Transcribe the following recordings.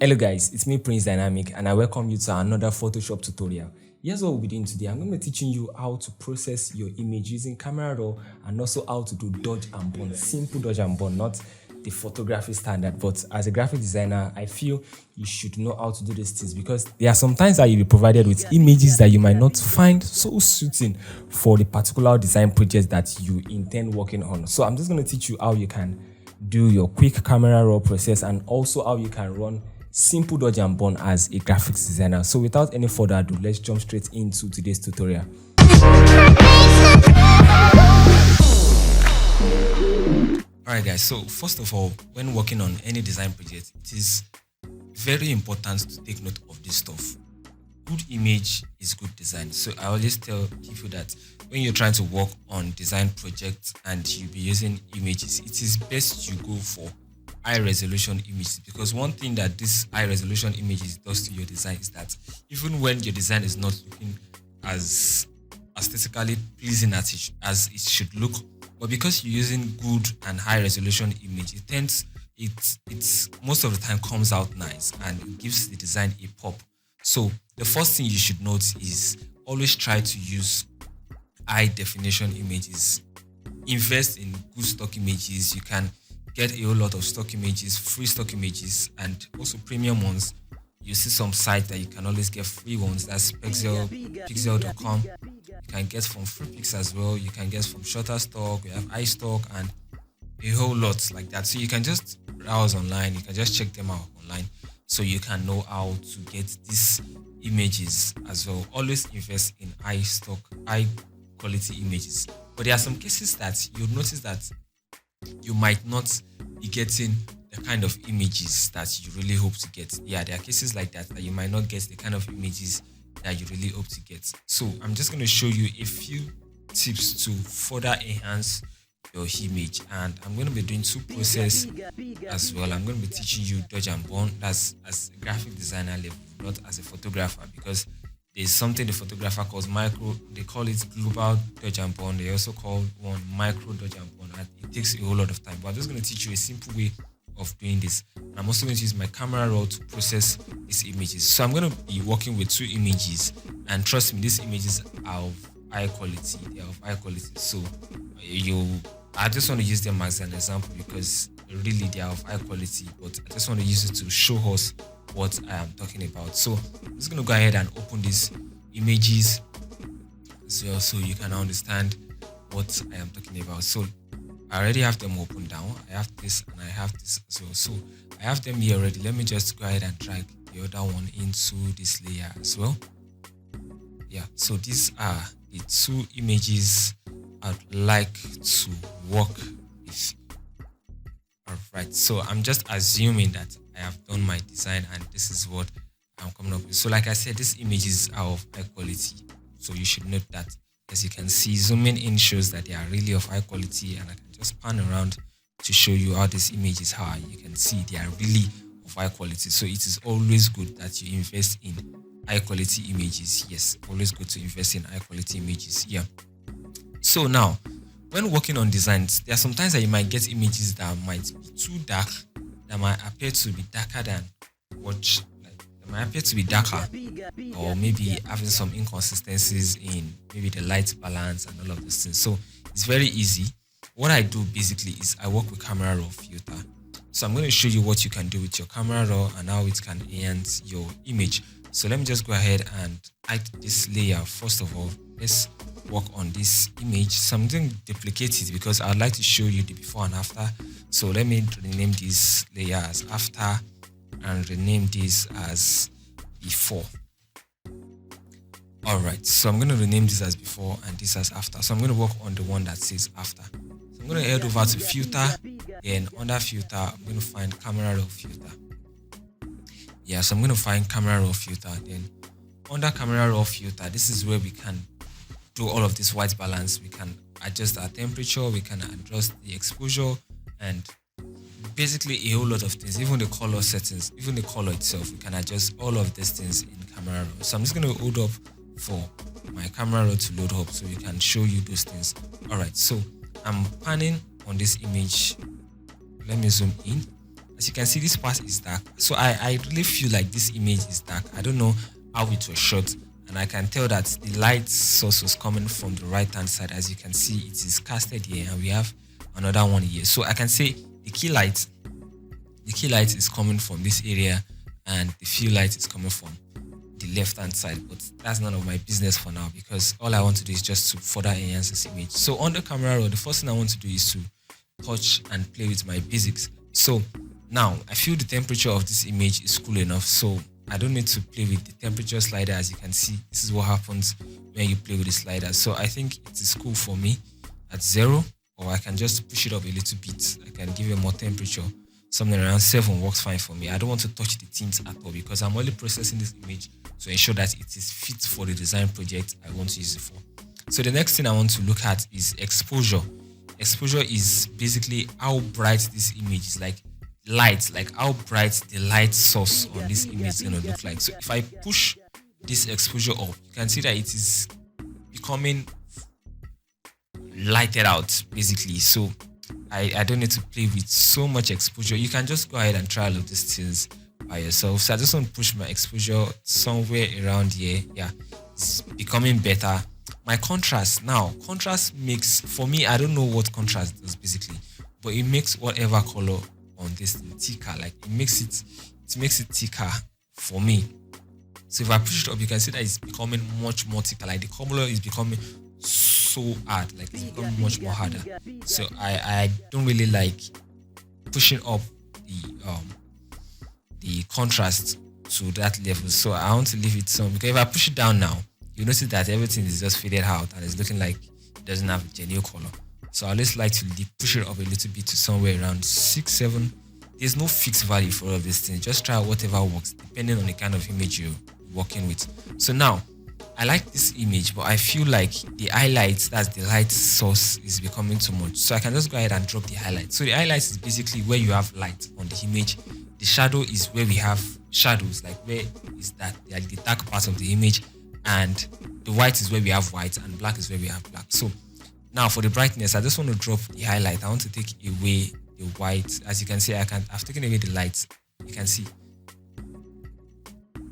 Hello guys, it's me Prince Dynamic and I welcome you to another Photoshop tutorial. Here's what we'll be doing today. I'm going to be teaching you how to process your image using Camera Raw and also how to do dodge and burn, simple dodge and burn, not the photography standard. But as a graphic designer, I feel you should know how to do these things because there are some times that you'll be provided with images that you might not find so suiting for the particular design project that you intend working on. So I'm just going to teach you how you can do your quick camera raw process and also how you can run simple dodge and burn as a graphics designer. So without any further ado, let's jump straight into today's tutorial. Alright guys, so first of all, when working on any design project, it is very important to take note of this stuff. Good image is good design. So I always tell people that when you're trying to work on design projects and you'll be using images, it is best you go for high resolution images, because one thing that this high resolution images does to your design is that even when your design is not looking as aesthetically pleasing as it should look, but because you're using good and high resolution image, it's most of the time comes out nice and it gives the design a pop. So the first thing you should note is always try to use high definition images. Invest in good stock images. You can get a whole lot of stock images, free stock images, and also premium ones. You see some sites that you can always get free ones. That's pixel.com. You can get from FreePix as well. You can get from Shutterstock. We have iStock and a whole lot like that. So you can just browse online. You can just check them out online, so you can know how to get these images as well. Always invest in high quality images. But there are some cases that you'll notice that you might not be getting the kind of images that you really hope to get. Yeah, there are cases like that you might not get the kind of images that you really hope to get. So I'm just going to show you a few tips to further enhance your image, and I'm going to be doing two processes as well. I'm going to be teaching you dodge and burn. That's as a graphic designer level, not as a photographer, because there's something the photographer calls micro. They call it global dodge and burn. They also call one micro dodge and burn, and it takes a whole lot of time. But I'm just going to teach you a simple way of doing this. And I'm also going to use my camera raw to process these images. So I'm going to be working with two images, and trust me, these images are of high quality. They are of high quality. So I just want to use them as an example because really they are of high quality, but I just want to use it to show us what I am talking about. So I'm just going to go ahead and open these images as well, so you can understand what I am talking about. So I already have them open down. I have this and I have this as well. So I have them here already. Let me just go ahead and drag the other one into this layer as well. Yeah, so these are the two images I'd like to work with. Alright, so I'm just assuming that I have done my design and this is what I'm coming up with. So like I said, these images are of high quality, so you should note that. As you can see, zooming in shows that they are really of high quality, and I can just pan around to show you how these images are. You can see they are really of high quality. So it is always good that you invest in high quality images. Yes, always good to invest in high quality images. Yeah. So now, when working on designs, there are sometimes that you might get images that might be too dark, that might appear to be darker than what, they might appear to be darker, or maybe having some inconsistencies in maybe the light balance and all of those things. So it's very easy. What I do basically is I work with camera raw filter. So I'm going to show you what you can do with your camera raw and how it can enhance your image. So let me just go ahead and hide this layer. First of all, let's work on this image. So I'm going to duplicate it because I'd like to show you the before and after. So let me rename this layer as after and rename this as before. Alright, so I'm going to rename this as before and this as after. So I'm going to work on the one that says after. So I'm going to head over to filter, then under filter I'm going to find camera raw filter. Yeah, so I'm going to find camera raw filter. Then under camera raw filter, this is where we can do all of this white balance. We can adjust our temperature, we can adjust the exposure, and basically a whole lot of things. Even the color settings, even the color itself, we can adjust all of these things in camera raw. So I'm just going to hold up for my camera raw to load up so we can show you those things. All right, so I'm panning on this image. Let me zoom in. As you can see, this part is dark. So I really feel like this image is dark. I don't know how it was shot. And I can tell that the light source was coming from the right hand side. As you can see, it is casted here and we have another one here. So I can say the key light is coming from this area and the fill light is coming from the left hand side, but that's none of my business for now because all I want to do is just to further enhance this image. So on the camera roll, the first thing I want to do is to touch and play with my basics. So now I feel the temperature of this image is cool enough, so I don't need to play with the temperature slider. As you can see, this is what happens when you play with the slider. So I think it is cool for me at 0, or I can just push it up a little bit. I can give it more temperature. Something around 7 works fine for me. I don't want to touch the tints at all because I'm only processing this image to ensure that it is fit for the design project I want to use it for. So the next thing I want to look at is exposure. Exposure is basically how bright this image is, like light, like how bright the light source on this image is going to look like. So if I push this exposure up, you can see that it is becoming lighted out basically. So I don't need to play with so much exposure. You can just go ahead and try all of these things by yourself. So I just want to push my exposure somewhere around here. Yeah, it's becoming better. My contrast makes, for me, I don't know what contrast does basically, but it makes whatever color on this thing thicker. Like it makes it thicker for me. So if I push it up, you can see that it's becoming much more thicker. Like the color is becoming so hard, like it's becoming much more harder. So I don't really like pushing up the contrast to that level. So I want to leave it some, because if I push it down now, you notice that everything is just faded out and it's looking like it doesn't have a genuine color. So I always like to push it up a little bit to somewhere around 6, 7. There's no fixed value for all of these things. Just try whatever works depending on the kind of image you're working with. So now I like this image, but I feel like the highlights, that's the light source, is becoming too much. So I can just go ahead and drop the highlight. So the highlights is basically where you have light on the image. The shadow is where we have shadows, like where is that, like the dark part of the image, and the white is where we have white, and black is where we have black. So now for the brightness, I just want to drop the highlight. I want to take away the white. As you can see, I've taken away the lights. You can see.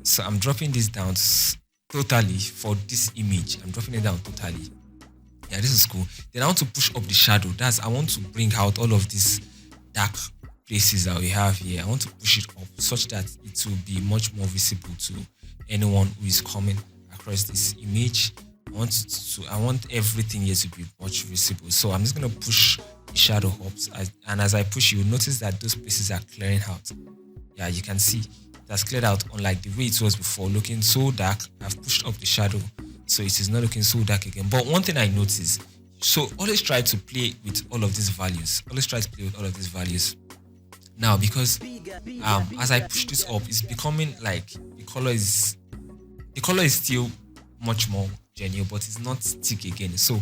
So I'm dropping this down totally for this image. I'm dropping it down totally. Yeah, this is cool. Then I want to push up the shadow. I want to bring out all of these dark places that we have here. I want to push it up such that it will be much more visible to anyone who is coming across this image. I want everything here to be much visible. So I'm just going to push the shadow up. And as I push, you'll notice that those places are clearing out. Yeah, you can see that's cleared out, unlike the way it was before, looking so dark. I've pushed up the shadow, so it is not looking so dark again. But one thing I noticed, so always try to play with all of these values. Now, because as I push this up, it's becoming like the color is still much more genuine, but it's not thick again. So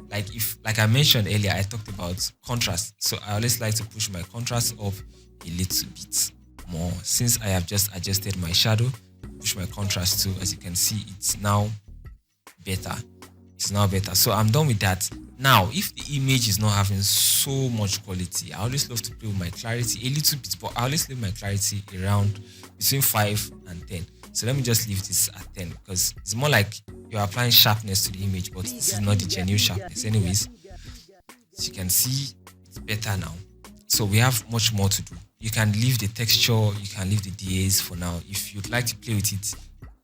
like I mentioned earlier, I talked about contrast. So I always like to push my contrast up a little bit more. Since I have just adjusted my shadow, push my contrast too. As you can see, it's now better. So I'm done with that. Now, if the image is not having so much quality, I always love to play with my clarity a little bit, but I always leave my clarity around between 5 and 10. So let me just leave this at 10 because it's more like you're applying sharpness to the image, but this is not the genuine sharpness. Anyways, as you can see, it's better now. So we have much more to do. You can leave the texture, you can leave the DAs for now. If you'd like to play with it,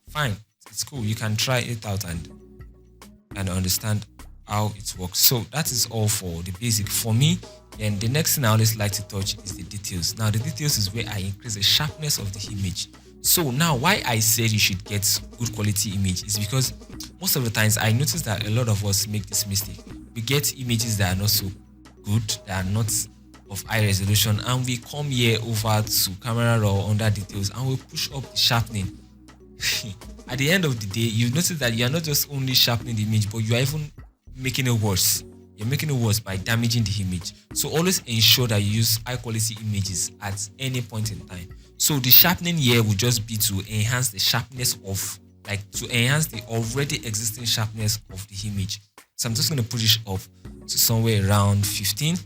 fine, it's cool. You can try it out and understand how it works. So that is all for the basic for me. And the next thing I always like to touch is the details. Now the details is where I increase the sharpness of the image. So now why I said you should get good quality image is because most of the times I notice that a lot of us make this mistake. We get images that are not so good, that are not of high resolution, and we come here over to camera raw under details and we push up the sharpening. At the end of the day, you notice that you are not just only sharpening the image, but you are even making it worse. You're making it worse by damaging the image. So always ensure that you use high quality images at any point in time. So the sharpening here will just be to enhance the sharpness of, to enhance the already existing sharpness of the image. So I'm just going to push it up to somewhere around 15.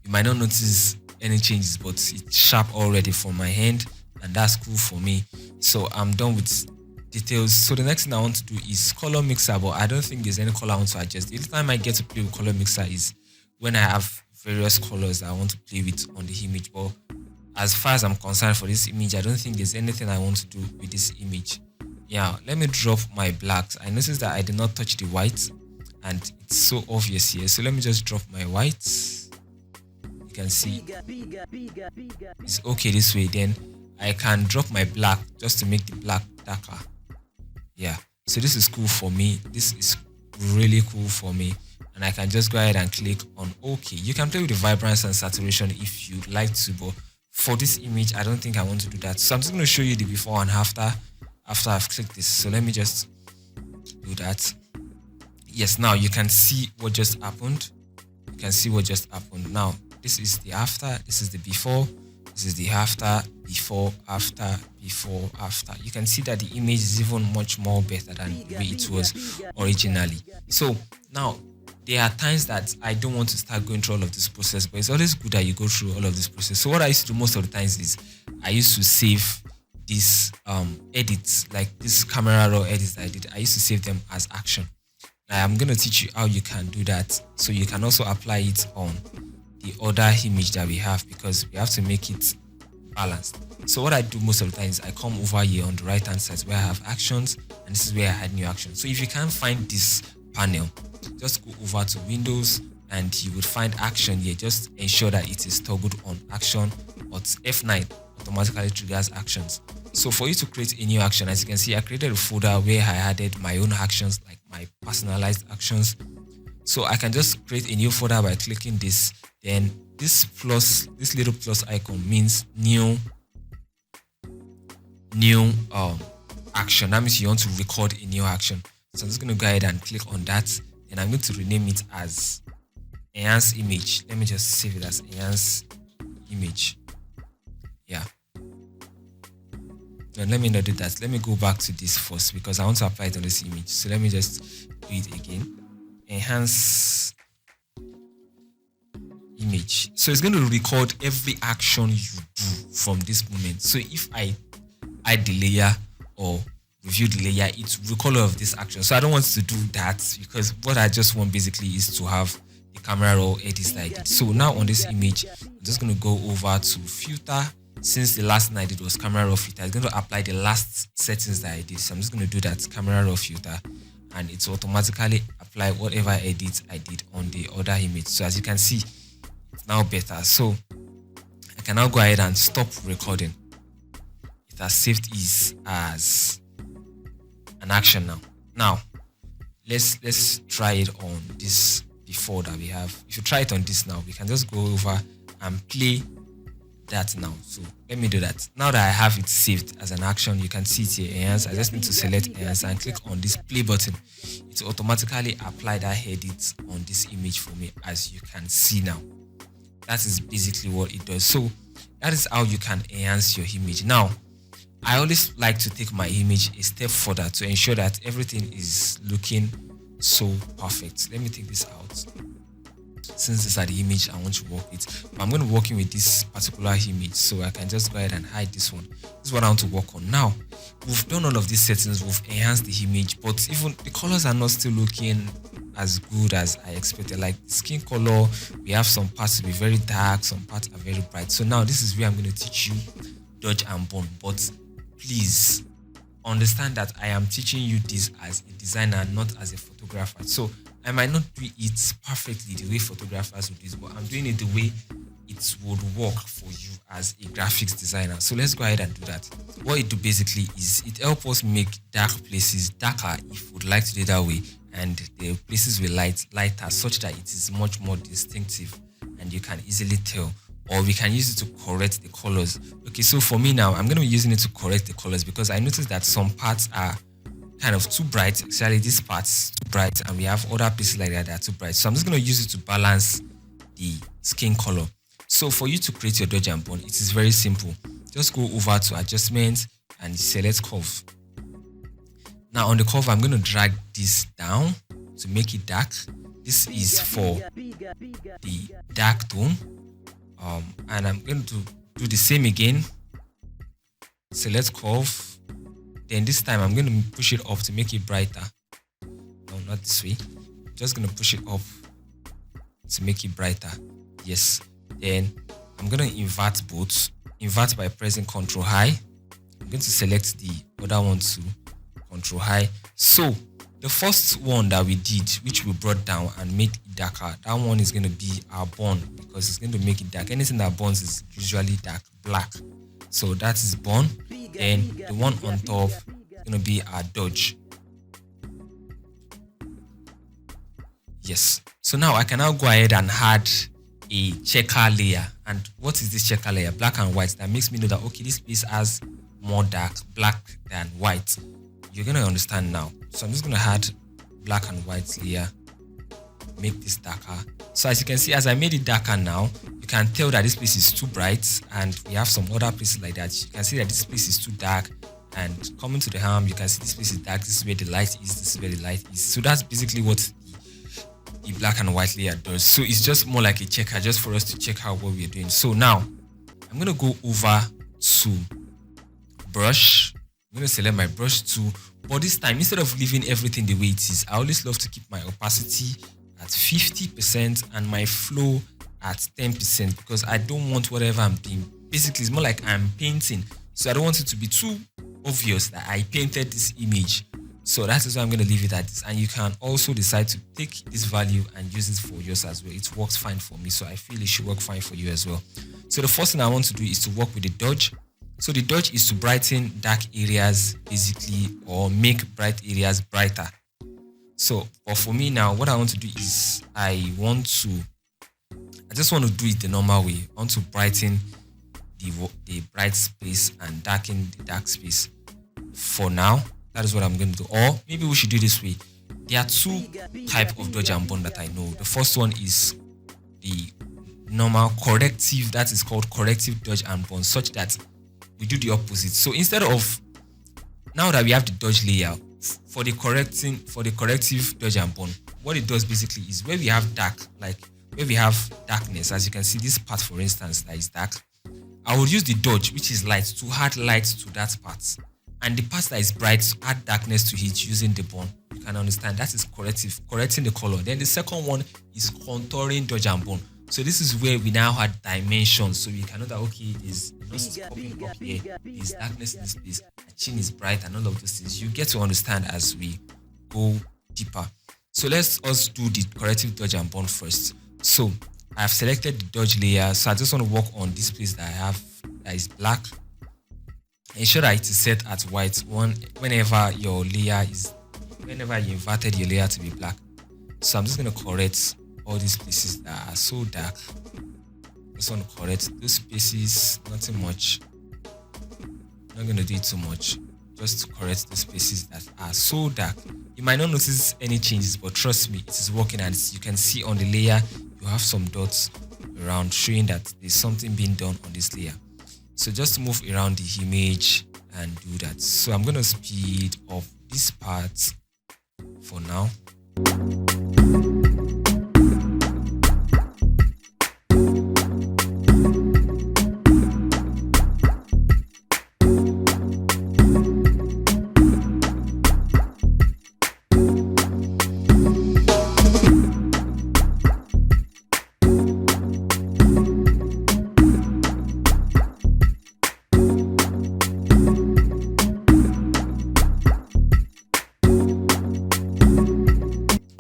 You might not notice any changes, but it's sharp already from my hand, and that's cool for me. So I'm done with details. So the next thing I want to do is color mixer, but I don't think there's any color I want to adjust. The only time I get to play with color mixer is when I have various colors I want to play with on the image. But as far as I'm concerned for this image, I don't think there's anything I want to do with this image. Yeah, let me drop my blacks. I noticed that I did not touch the white, and it's so obvious here. So let me just drop my whites. You can see it's okay this way. Then I can drop my black just to make the black darker. Yeah, so this is cool for me. This is really cool for me. And I can just go ahead and click on OK. You can play with the vibrance and saturation if you'd like to, but for this image, I don't think I want to do that. So I'm just going to show you the before and after I've clicked this. So let me just do that. Yes, now you can see what just happened. You can see what just happened. Now, this is the after, this is the before, this is the after, before, after, before, after. You can see that the image is even much more better than the way it was originally. So now, there are times that I don't want to start going through all of this process, but it's always good that you go through all of this process. So what I used to do most of the times is I used to save these edits, like this camera raw edits that I did. I used to save them as action. Now I'm going to teach you how you can do that, so you can also apply it on the other image that we have, because we have to make it balanced. So what I do most of the time is I come over here on the right hand side where I have actions, and this is where I add new actions. So if you can't find this panel, just go over to Windows and you would find action here. Just ensure that it is toggled on action, but F9 automatically triggers actions. So for you to create a new action, as you can see, I created a folder where I added my own actions, like my personalized actions. So I can just create a new folder by clicking this. Then this little plus icon means new action. That means you want to record a new action. So I'm just going to go ahead and click on that, and I'm going to rename it as enhance image. Let me just save it as enhance image. Yeah. No, let me not do that. Let me go back to this first, because I want to apply it on this image. So let me just do it again. Enhance image. So it's going to record every action you do from this moment. So if I add the layer or review the layer, it will record all of this action. So I don't want to do that, because what I just want basically is to have the camera raw edits that I did. So now on this image, I'm just going to go over to filter. Since the last thing I did was camera raw filter, it's going to apply the last settings that I did. So I'm just going to do that camera raw filter, and it's automatically apply whatever edits I did on the other image. So as you can see, it's now better. So I can now go ahead and stop recording. It has saved this as an action now. Now let's try it on this before that we have. If you try it on this now, we can just go over and play that now. So let me do that. Now that I have it saved as an action, you can see it here, enhance. I just need to select enhance and click on this play button. It will automatically apply that edit on this image for me, as you can see now. That is basically what it does. So that is how you can enhance your image. Now, I always like to take my image a step further to ensure that everything is looking so perfect. Let me take this out, since these are the image I want to work with. But I'm going to be working with this particular image, so I can just go ahead and hide this one. This is what I want to work on. Now, we've done all of these settings, we've enhanced the image, but even the colors are not still looking as good as I expected. Like the skin color, we have some parts to be very dark, some parts are very bright. So now this is where I'm going to teach you dodge and burn. But please understand that I am teaching you this as a designer, not as a photographer. So I might not do it perfectly the way photographers would do it, but I'm doing it the way it would work for you as a graphics designer. So let's go ahead and do that. What it do basically is it helps us make dark places darker if we would like to do it that way, and the places we lighter, such that it is much more distinctive and you can easily tell. Or we can use it to correct the colors. Okay, so for me now, I'm going to be using it to correct the colors, because I noticed that some parts are kind of too bright. Actually, this part's too bright, and we have other pieces like that are too bright. So I'm just going to use it to balance the skin color. So for you to create your dodge and burn, it is very simple. Just go over to adjustment and select curve. Now on the curve, I'm going to drag this down to make it dark. This is for the dark tone. And I'm going to do the same again. Select curve. Then this time I'm going to push it up to make it brighter. No, not this way. Just going to push it up to make it brighter. Yes. Then I'm going to invert both. Invert by pressing Ctrl high. I'm going to select the other one to Ctrl high. So the first one that we did, which we brought down and made it darker, that one is going to be our bone because it's going to make it dark. Anything that burns is usually dark, black. So that is bone. Then the one on top is going to be our dodge. Yes. So now I can now go ahead and add a checker layer. And what is this checker layer? Black and white. That makes me know that, okay, this piece has more dark, black than white. You're going to understand now. So I'm just going to add black and white layer. Make this darker. So as you can see, as I made it darker now, you can tell that this place is too bright. And we have some other places like that. You can see that this place is too dark. And coming to the arm, you can see this place is dark. This is where the light is. This is where the light is. So that's basically what the black and white layer does. So it's just more like a checker, just for us to check out what we're doing. So now I'm going to go over to brush. I'm going to select my brush tool, but this time, instead of leaving everything the way it is, I always love to keep my opacity at 50% and my flow at 10% because I don't want whatever I'm doing. Basically, it's more like I'm painting. So I don't want it to be too obvious that I painted this image. So that is why I'm going to leave it at this. And you can also decide to take this value and use it for yours as well. It works fine for me. So I feel it should work fine for you as well. So the first thing I want to do is to work with the dodge. So the dodge is to brighten dark areas basically, or make bright areas brighter. So, but for me now, what I want to do is I just want to do it the normal way. I want to brighten the bright space and darken the dark space. For now, that is what I'm going to do. Or maybe we should do this way. There are two types of dodge and burn that I know. The first one is the normal corrective, that is called corrective dodge and burn, such that we do the opposite. So instead of, now that we have the dodge layer, for the corrective dodge and burn, what it does basically is where we have dark, like where we have darkness, as you can see this part for instance that is dark, I will use the dodge, which is light, to add light to that part. And the part that is bright, to add darkness to it using the burn. You can understand that is corrective, correcting the color. Then the second one is contouring dodge and burn. So this is where we now add dimensions. So we can know that, okay, there's nose popping up here, there's darkness in this place, the chin is bright, and all of those things. You get to understand as we go deeper. So let's us do the corrective dodge and burn first. So I've selected the dodge layer. So I just want to work on this place that I have that is black. Ensure that it is set at white whenever you inverted your layer to be black. So I'm just going to correct all these places that are so dark. Just want to correct those spaces, nothing much. Not going to do it too much. Just to correct the spaces that are so dark. You might not notice any changes, but trust me, it is working. And you can see on the layer, you have some dots around showing that there's something being done on this layer. So just move around the image and do that. So I'm going to speed up this part for now.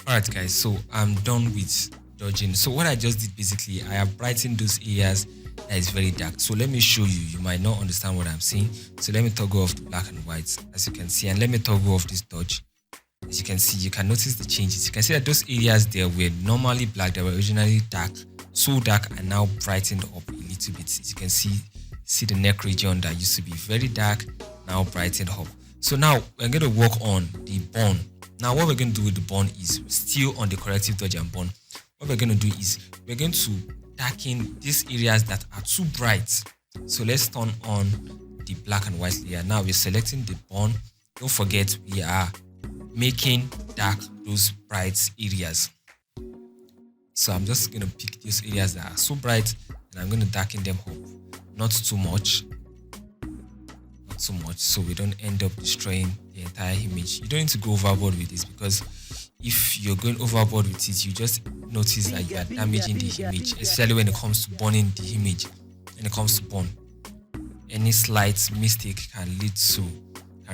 Alright guys, so I'm done with dodging. So what I just did basically, I have brightened those areas that is very dark. So let me show you. You might not understand what I'm saying. So let me toggle off the black and white, as you can see, and let me toggle off this dodge. As you can see, you can notice the changes. You can see that those areas there were normally black, they were originally dark, so dark, and now brightened up a little bit. As you can see the neck region that used to be very dark, now brightened up. So now we're going to work on the burn. Now what we're going to do with the burn is still on the corrective dodge and burn. What we're going to do is we're going to darken these areas that are too bright. So let's turn on the black and white layer. Now we're selecting the burn. Don't forget, we are making dark those bright areas. So I'm just gonna pick those areas that are so bright and I'm gonna darken them up. Not too much. Not too much, so we don't end up destroying the entire image. You don't need to go overboard with this, because if you're going overboard with it, you just notice that you are damaging the image, especially when it comes to burning the image. When it comes to burn, any slight mistake can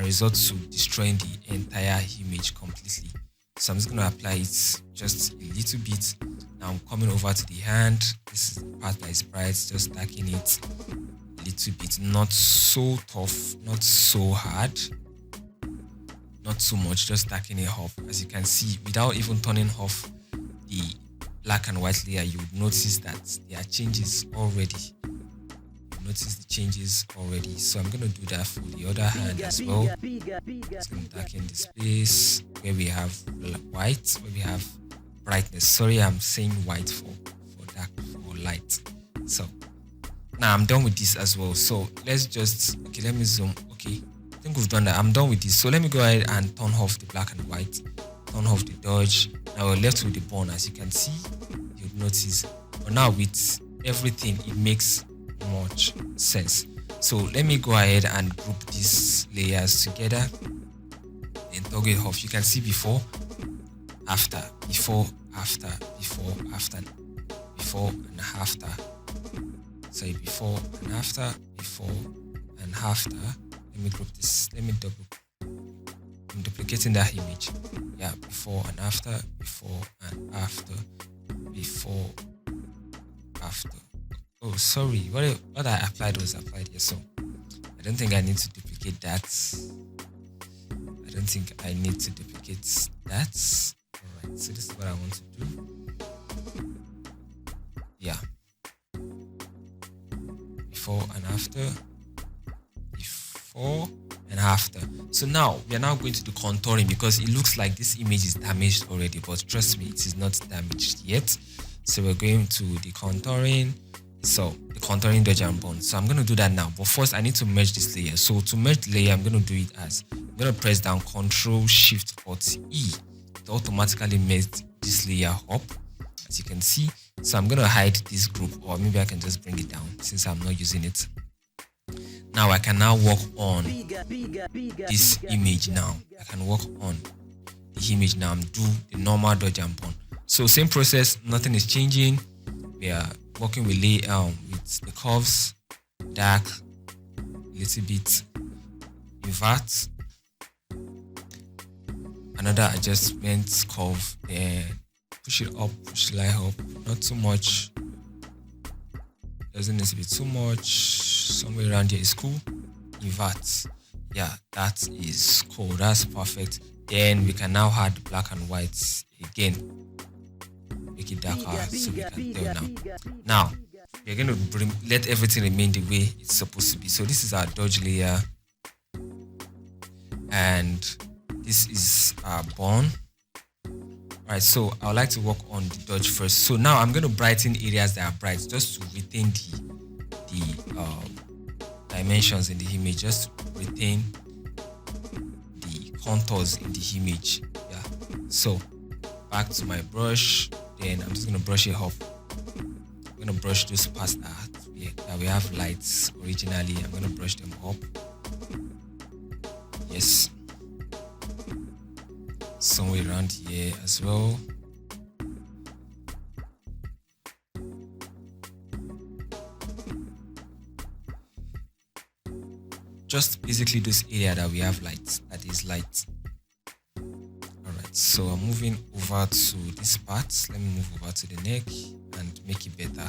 result to destroying the entire image completely. So I'm just going to apply it just a little bit. Now I'm coming over to the hand. This is the part that is bright, just darken it a little bit. Not so tough, not so hard, not too much, just darken it up. As you can see, without even turning off the black and white layer, you would notice that there are changes already. Notice the changes already. So I'm going to do that for the other hand as well. Just going to darken the space where we have white, where we have brightness. Sorry, I'm saying white for dark, for light. So now I'm done with this as well. So let's just, okay, let me zoom. Okay, I think we've done that. I'm done with this. So let me go ahead and turn off the black and white, turn off the dodge. Now we're left with the bone. As you can see, you'll notice. But now with everything, it makes much sense. So let me go ahead and group these layers together and toggle it off. You can see before, after, before, after, before, after, before and after. Sorry, before and after, before and after. Let me group this. Let me I'm duplicating that image. Yeah, before and after, before and after, before, after. Oh, sorry. What I applied was applied here. So I don't think I need to duplicate that. I don't think I need to duplicate that. Alright, so this is what I want to do. Yeah. Before and after. Before and after. So now we are now going to do contouring, because it looks like this image is damaged already, but trust me, it is not damaged yet. So we're going to the contouring. So the contouring dodge and bond. So I'm going to do that now. But first I need to merge this layer. So to merge the layer, I'm going to do it as I'm going to press down Ctrl Shift Alt E to automatically merge this layer up, as you can see. So I'm going to hide this group, or maybe I can just bring it down since I'm not using it. Now I can now work on this image now. I can work on the image now and do the normal dodge and bond. So same process, nothing is changing. We are working with with the curves, dark, a little bit, invert, another adjustment curve, then push it up, push the line up, not too much, doesn't need to be too much, somewhere around here is cool, invert, yeah, that is cool, that's perfect. Then we can now add black and white again. Make it darker so we can tell now. Now we're going to let everything remain the way it's supposed to be. So this is our dodge layer, and this is our bone. Alright, so I would like to work on the dodge first. So now I'm going to brighten areas that are bright, just to retain the dimensions in the image, just to retain the contours in the image. Yeah. So back to my brush. Then I'm just going to brush it off. I'm going to brush those parts that we have lights originally. I'm going to brush them up. Yes. Somewhere around here as well. Just basically this area that we have lights, that is light. So I'm moving over to this part. Let me move over to the neck and make it better.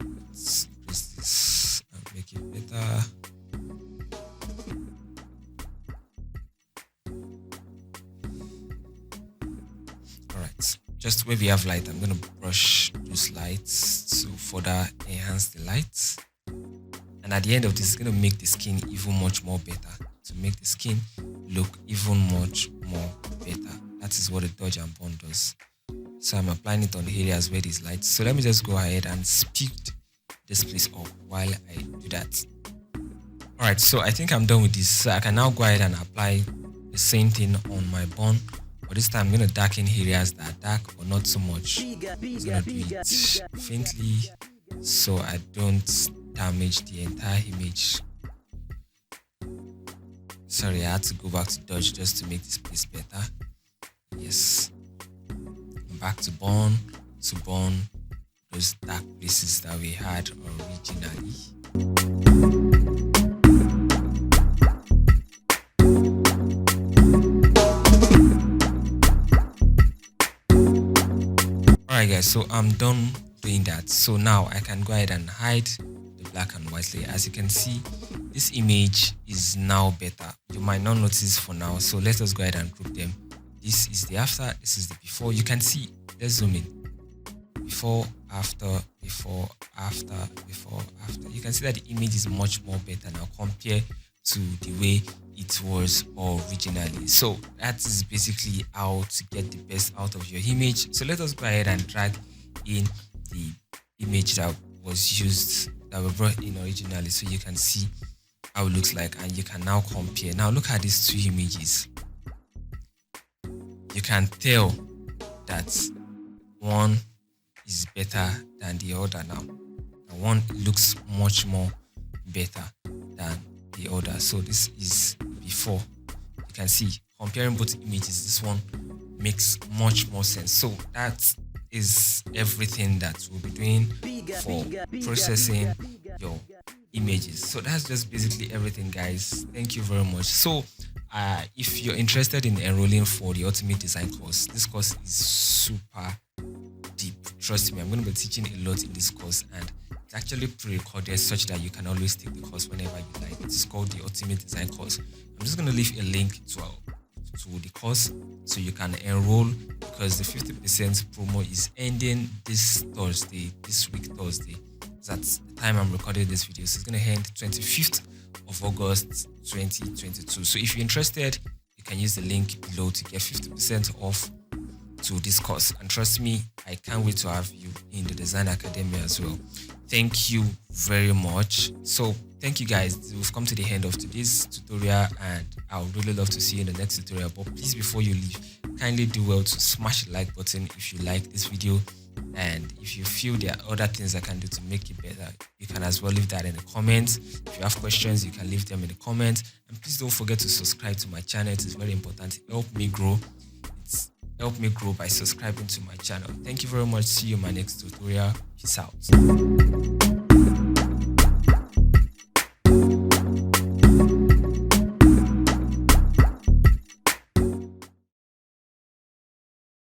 Let's increase this and make it better. Alright, just where we have light, I'm going to brush those lights to further enhance the lights. And at the end of this, it's going to make the skin even much more better. To make the skin look even much more better. That is what the dodge and bond does. So I'm applying it on the areas where there's light. So let me just go ahead and speed this place up while I do that. Alright, so I think I'm done with this. So I can now go ahead and apply the same thing on my bone, But this time I'm going to darken areas that are dark but not so much. I'm going to do it faintly so I don't damage the entire image. Sorry, I had to go back to Dodge just to make this place better. Yes. Back to burn those dark places that we had originally. Alright guys, so I'm done doing that. So now I can go ahead and hide the black and white layer. As you can see, this image is now better. You might not notice for now, so let us go ahead and group them. This is the after, this is the before. You can see, let's zoom in. Before, after, before, after, before, after. You can see that the image is much more better now compared to the way it was originally. So that is basically how to get the best out of your image. So let us go ahead and drag in the image that was used, that we brought in originally, so you can see how it looks like and you can now compare. Now look at these two images. You can tell that one is better than the other now. And one looks much more better than the other. So this is before. You can see comparing both images, this one makes much more sense. So that is everything that we'll be doing for processing your images. So that's just basically everything, guys. Thank you very much. So if you're interested in enrolling for the Ultimate Design course, this course is super deep. Trust me, I'm going to be teaching a lot in this course, and it's actually pre-recorded such that you can always take the course whenever you like. It's called the Ultimate Design course. I'm just going to leave a link to the course so you can enroll, because the 50% promo is ending this week Thursday. That's the time I'm recording this video. So it's going to end 25th of August 2022. So if you're interested, you can use the link below to get 50% off to this course. And trust me, I can't wait to have you in the Design Academy as well. Thank you very much. So thank you guys. We've come to the end of today's tutorial, and I would really love to see you in the next tutorial. But please, before you leave, kindly do well to smash the like button if you like this video. And if you feel there are other things I can do to make it better, you can as well leave that in the comments. If you have questions, you can leave them in the comments. And please don't forget to subscribe to my channel. It is very important. Help me grow. Help me grow by subscribing to my channel. Thank you very much. See you in my next tutorial. Peace out.